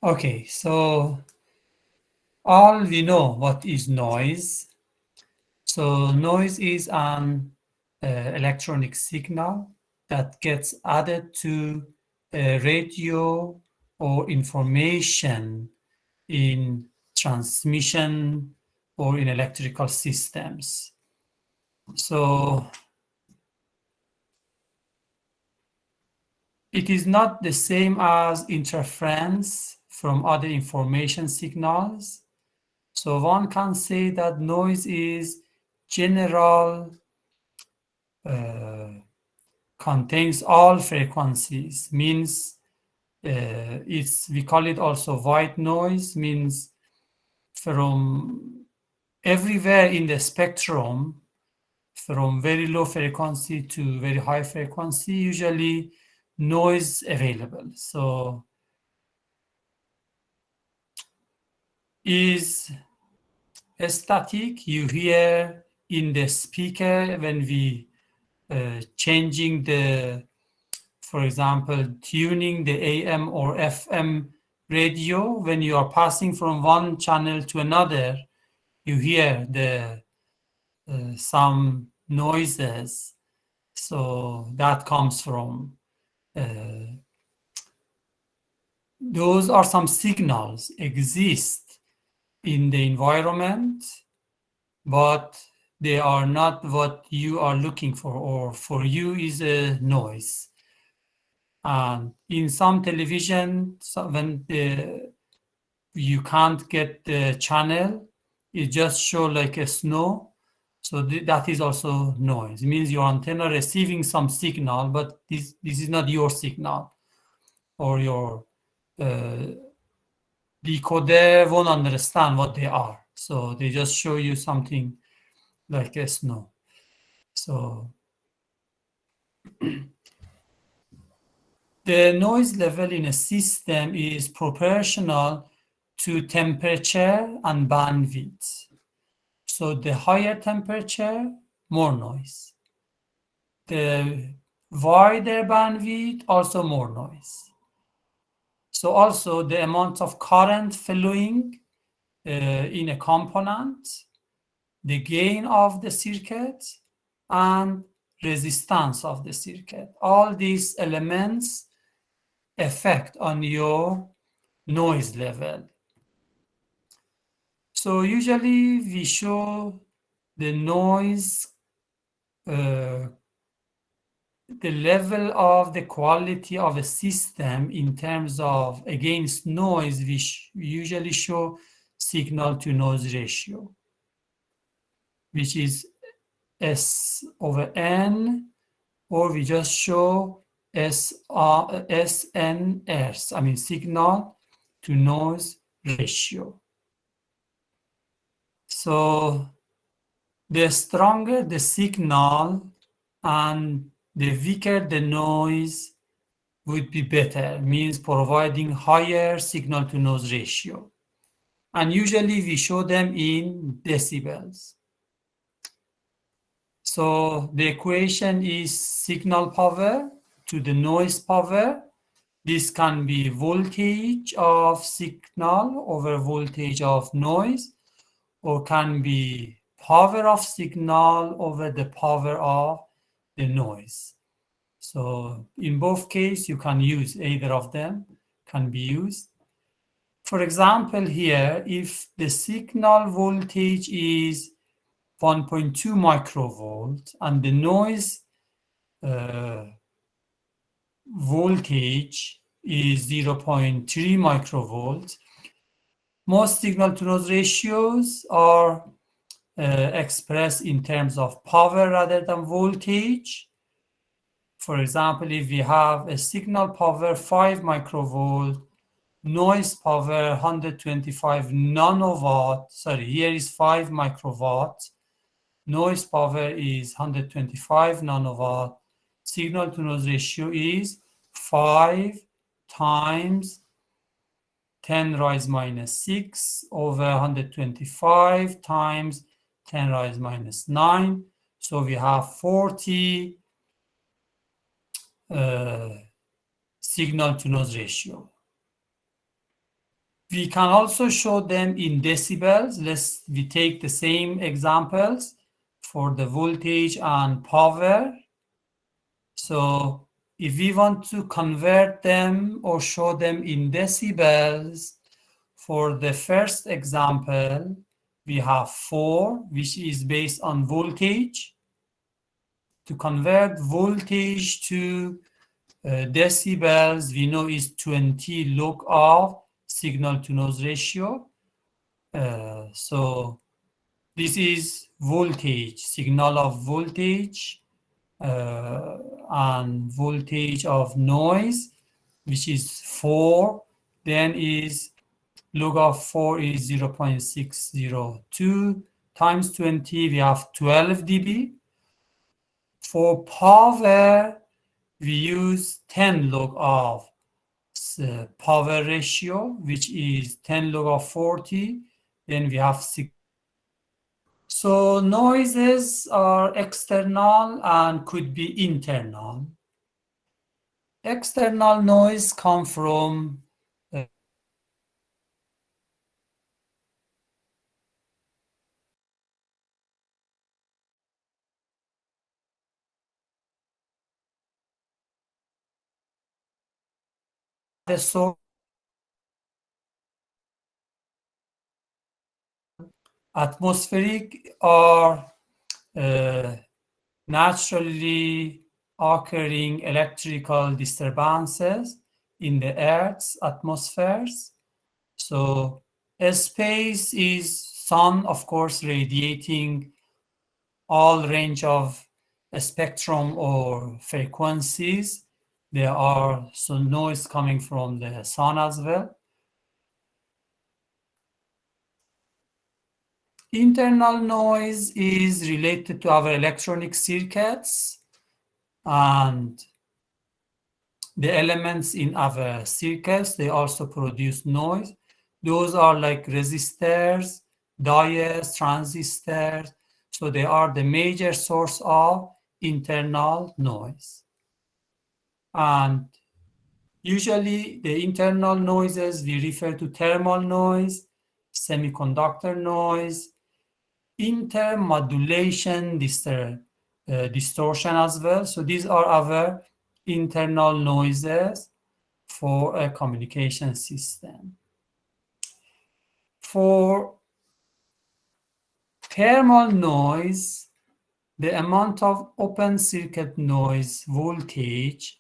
Okay, so all we know what is noise. So noise is an electronic signal that gets added to a radio or information in transmission or in electrical systems. So it is not the same as interference from other information signals. So one can say that noise is general, contains all frequencies, means we call it also white noise, means from everywhere in the spectrum, from very low frequency to very high frequency, usually noise available. So is static, you hear in the speaker when we changing the, for example, tuning the AM or FM radio, when you are passing from one channel to another, you hear the some noises. So that comes from those are some signals exist in the environment, but they are not what you are looking for, or for you is a noise. And in some television, when you can't get the channel, it just show like a snow. So that is also noise. It means your antenna receiving some signal, but this is not your signal, or your decoder won't understand what they are. So they just show you something like a snow. So the noise level in a system is proportional to temperature and bandwidth. So the higher temperature, more noise. The wider bandwidth, also more noise. So also the amount of current flowing in a component, the gain of the circuit, and resistance of the circuit. All these elements affect on your noise level. So usually we show the noise, the level of the quality of a system in terms of against noise. We usually show signal to noise ratio, which is S over N, or we just show SNRs, I mean signal to noise ratio. So the stronger the signal and the weaker the noise would be better, means providing higher signal to noise ratio. And usually we show them in decibels. So the equation is signal power to the noise power. This can be voltage of signal over voltage of noise, or can be power of signal over the power of the noise. So in both cases, you can use either of them, can be used. For example, here, if the signal voltage is 1.2 microvolt and the noise voltage is 0.3 microvolt, most signal to noise ratios are expressed in terms of power rather than voltage. For example, if we have a signal power 5 microvolt, noise power 125 nanowatt, sorry, here is 5 microwatt, noise power is 125 nanowatt, signal to noise ratio is 5 times 10 raised minus 6 over 125 times 10 raised minus 9. So we have 40 signal to noise ratio. We can also show them in decibels. We take the same examples for the voltage and power. So if we want to convert them or show them in decibels, for the first example, we have 4, which is based on voltage. To convert voltage to decibels, we know is 20 log of signal to noise ratio. So this is voltage, signal of voltage, and voltage of noise, which is 4. Then is log of 4 is 0.602 times 20, we have 12 dB. For power, we use 10 log of power ratio, which is 10 log of 40. Then we have 6. So noises are external and could be internal. External noise come from the source. Atmospheric are naturally occurring electrical disturbances in the Earth's atmospheres. So space is sun, of course, radiating all range of spectrum or frequencies. There are some noise coming from the sun as well. Internal noise is related to our electronic circuits and the elements in our circuits. They also produce noise. Those are like resistors, diodes, transistors. So they are the major source of internal noise. And usually the internal noises we refer to thermal noise, semiconductor noise, intermodulation, distortion as well. So these are our internal noises for a communication system. For thermal noise, the amount of open circuit noise voltage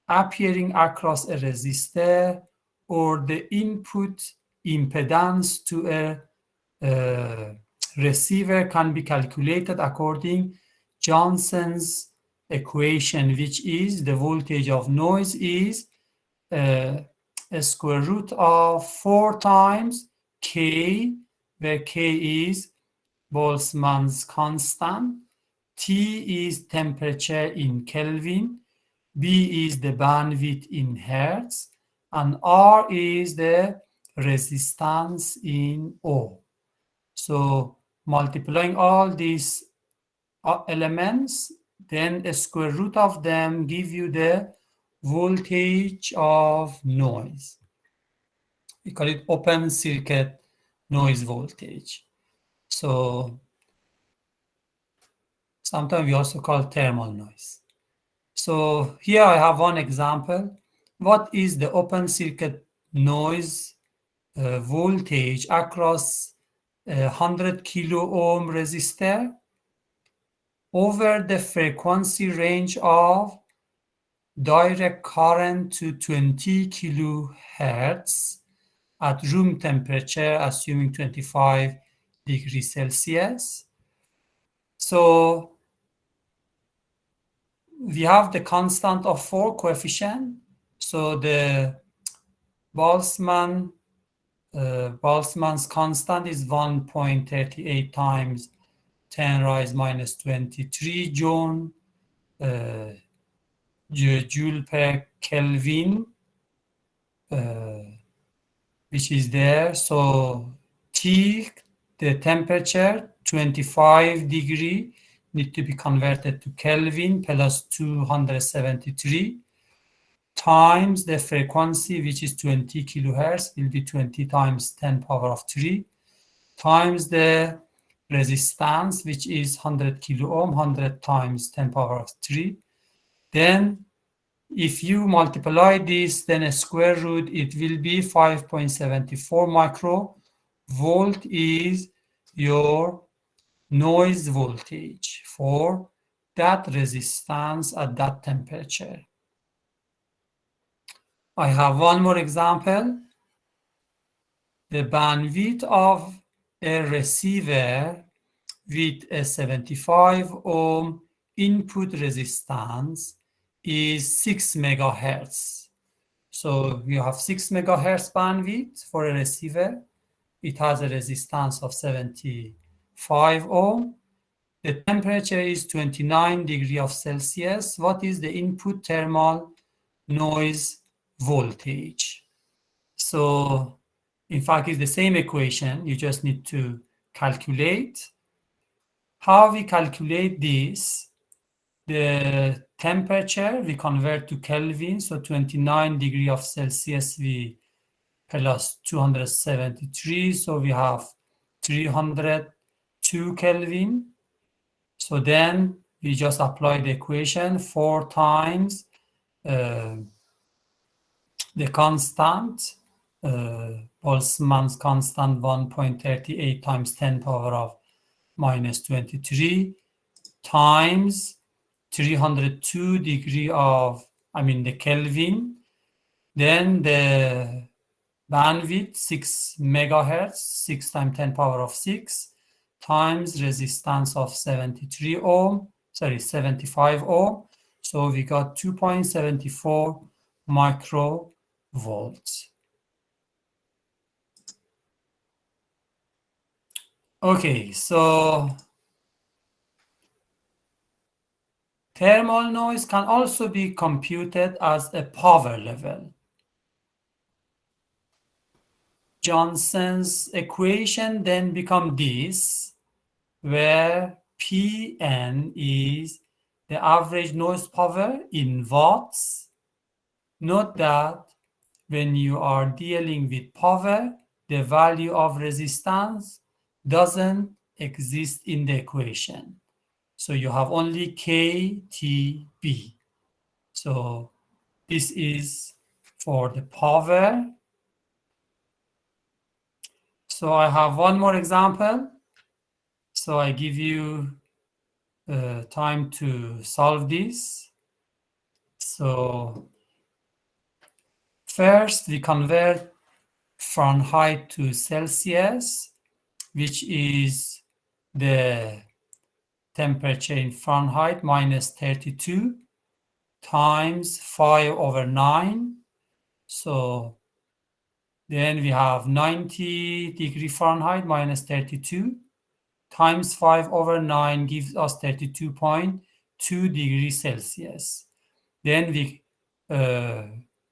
appearing across a resistor or the input impedance to a receiver can be calculated according Johnson's equation, which is the voltage of noise is a square root of 4 times K, where K is Boltzmann's constant, T is temperature in Kelvin, B is the bandwidth in Hertz, and R is the resistance in Ohm. So multiplying all these elements, then a square root of them give you the voltage of noise. We call it open circuit noise voltage. So sometimes we also call thermal noise. So here I have one example. What is the open circuit noise voltage across a 100 kilo ohm resistor over the frequency range of direct current to 20 kilohertz at room temperature, assuming 25 degrees Celsius. So we have the constant of 4 coefficient. So the Boltzmann's constant is 1.38 times 10 raised minus 23 joule per Kelvin, which is there. So T, the temperature, 25 degree, need to be converted to Kelvin plus 273. times the frequency, which is 20 kilohertz, will be 20 times 10 power of 3, times the resistance, which is 100 kilo ohm, 100 times 10 power of 3. Then if you multiply this, then a square root, it will be 5.74 microvolt is your noise voltage for that resistance at that temperature. I have one more example. The bandwidth of a receiver with a 75 ohm input resistance is 6 megahertz. So you have 6 megahertz bandwidth for a receiver. It has a resistance of 75 ohm. The temperature is 29 degrees of Celsius. What is the input thermal noise voltage? So in fact, it's the same equation. You just need to calculate. How we calculate this? The temperature we convert to Kelvin. So 29 degrees of Celsius we plus 273. So we have 302 Kelvin. So then we just apply the equation 4 times the constant, Boltzmann's constant 1.38 times 10 power of minus 23 times 302 degree of, the Kelvin. Then the bandwidth 6 megahertz, 6 times 10 power of 6 times resistance of 75 ohm. So we got 2.74 microvolts. Okay, so thermal noise can also be computed as a power level. Johnson's equation then becomes this, where Pn is the average noise power in watts. Note that when you are dealing with power, the value of resistance doesn't exist in the equation. So you have only KTB. So this is for the power. So I have one more example. So I give you time to solve this. So first we convert Fahrenheit to Celsius, which is the temperature in Fahrenheit minus 32 times 5/9. So then we have 90 degree Fahrenheit minus 32 times 5/9 gives us 32.2 degrees Celsius. Then we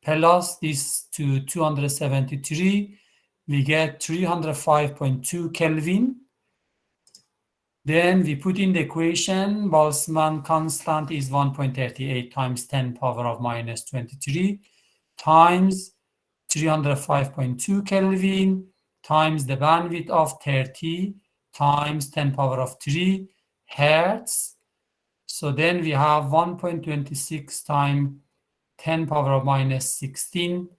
plus this to 273, we get 305.2 Kelvin. Then we put in the equation, Boltzmann constant is 1.38 times 10 power of minus 23 times 305.2 Kelvin times the bandwidth of 30 times 10 power of 3 hertz. So then we have 1.26 times 10 power of minus 16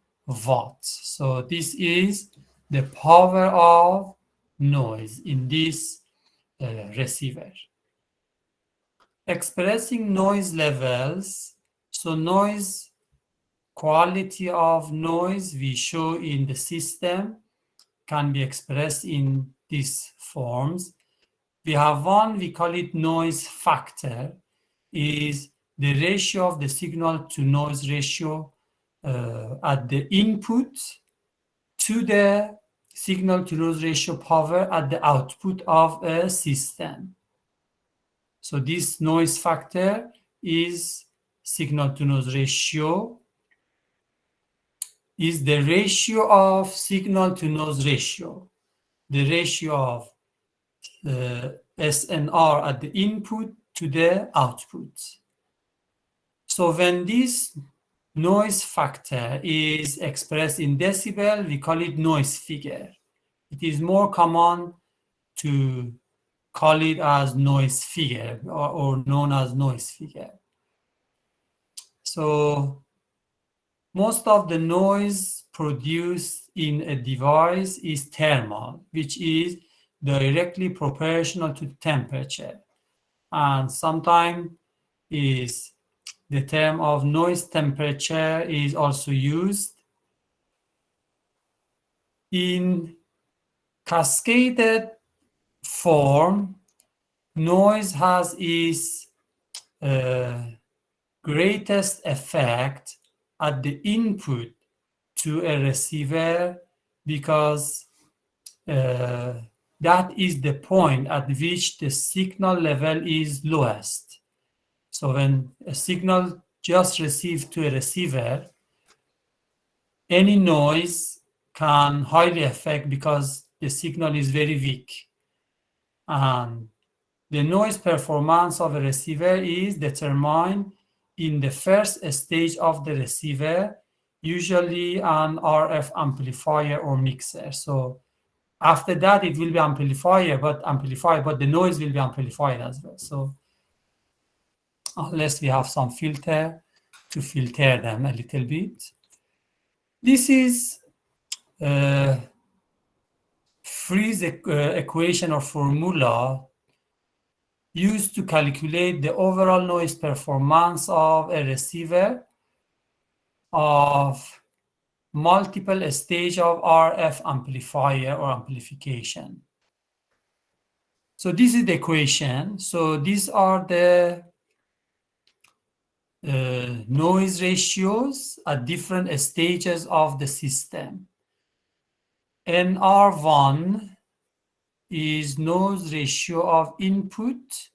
watts. So this is the power of noise in this receiver. Expressing noise levels. So noise, quality of noise we show in the system can be expressed in these forms. We have one, we call it noise factor, is the ratio of the signal to noise ratio at the input to the signal to noise ratio power at the output of a system. So this noise factor is signal to noise ratio, is the ratio of signal to noise ratio, the ratio of SNR at the input to the output. So when this noise factor is expressed in decibel. We call it noise figure. It is more common to call it as noise figure or known as noise figure. So most of the noise produced in a device is thermal, which is directly proportional to temperature. And sometimes is the term of noise temperature is also used. In cascaded form, noise has its greatest effect at the input to a receiver because that is the point at which the signal level is lowest. So when a signal just received to a receiver, any noise can highly affect because the signal is very weak. And the noise performance of a receiver is determined in the first stage of the receiver, usually an RF amplifier or mixer. So after that, it will be amplified, but the noise will be amplified as well. So unless we have some filter to filter them a little bit. This is Freeze equation or formula used to calculate the overall noise performance of a receiver of multiple stage of RF amplifier or amplification. So this is the equation. So these are the noise ratios at different stages of the system. NR1 is noise ratio of input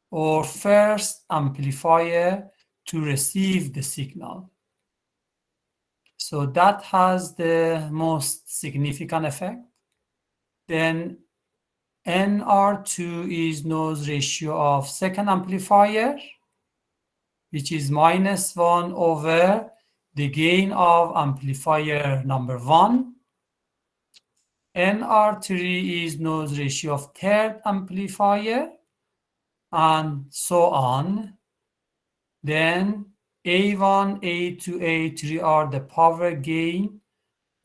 or first amplifier to receive the signal. So that has the most significant effect. Then NR2 is noise ratio of second amplifier, which is -1 over the gain of amplifier number 1. NR3 is noise ratio of third amplifier, and so on. Then A1, A2, A3 are the power gain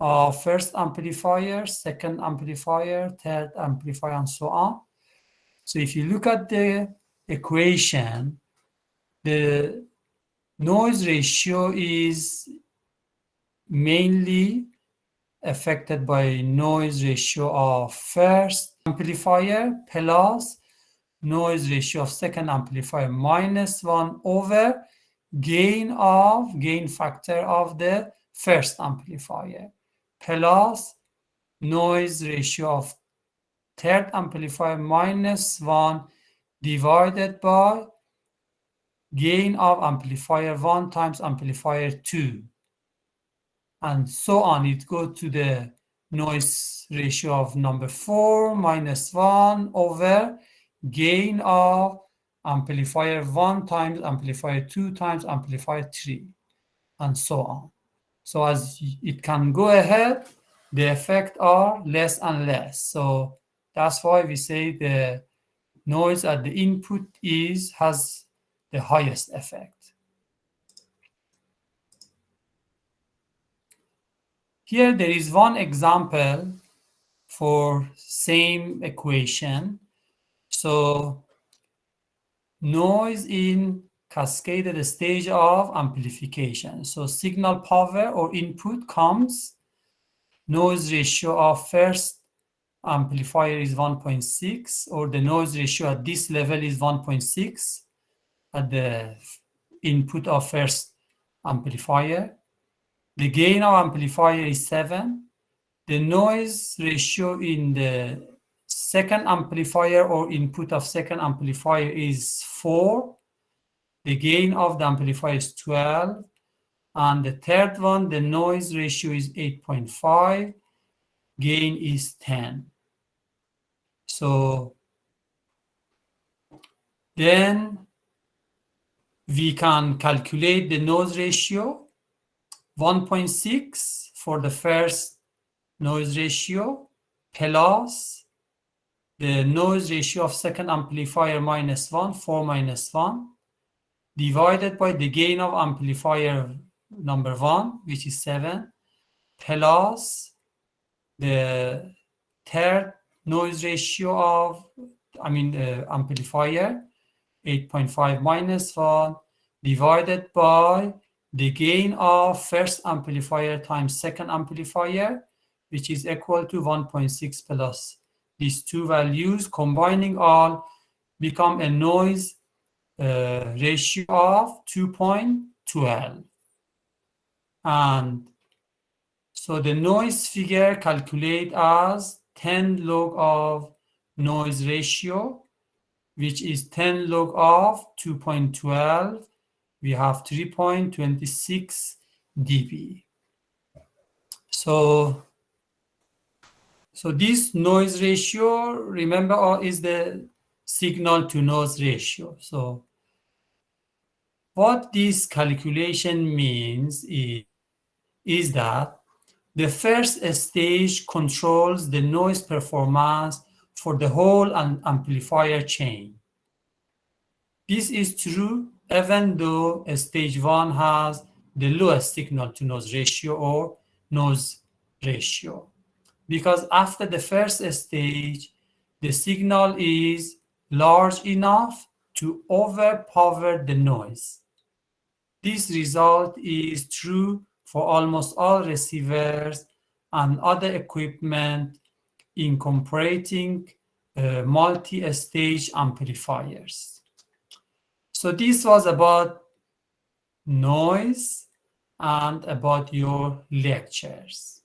of first amplifier, second amplifier, third amplifier, and so on. So if you look at the equation, the noise ratio is mainly affected by noise ratio of first amplifier plus noise ratio of second amplifier -1 over gain factor of the first amplifier plus noise ratio of third amplifier -1 divided by gain of amplifier 1 times amplifier 2, and so on. It goes to the noise ratio of number 4 -1 over gain of amplifier 1 times amplifier 2 times amplifier 3, and so on. So as it can go ahead, the effects are less and less. So that's why we say the noise at the input has the highest effect. Here there is one example for same equation. So noise in cascaded stage of amplification. So signal power or input comes, noise ratio of first amplifier is 1.6, or the noise ratio at this level is 1.6 at the input of first amplifier. The gain of amplifier is 7. The noise ratio in the second amplifier or input of second amplifier is 4. The gain of the amplifier is 12. And the third one, the noise ratio is 8.5. Gain is 10. So then we can calculate the noise ratio. 1.6 for the first noise ratio plus the noise ratio of second amplifier minus 1, 4 minus 1, divided by the gain of amplifier number 1, which is 7, plus the third noise ratio of, amplifier, 8.5 minus 1, divided by the gain of first amplifier times second amplifier, which is equal to 1.6 plus these two values, combining all, become a noise ratio of 2.12. And so the noise figure calculate as 10 log of noise ratio, which is 10 log of 2.12. We have 3.26 dB. So this noise ratio, remember, is the signal to noise ratio. So what this calculation means is that the first stage controls the noise performance for the whole amplifier chain. This is true even though stage 1 has the lowest signal to noise ratio or noise ratio, because after the first stage, the signal is large enough to overpower the noise. This result is true for almost all receivers and other equipment incorporating multi-stage amplifiers. So this was about noise and about your lectures.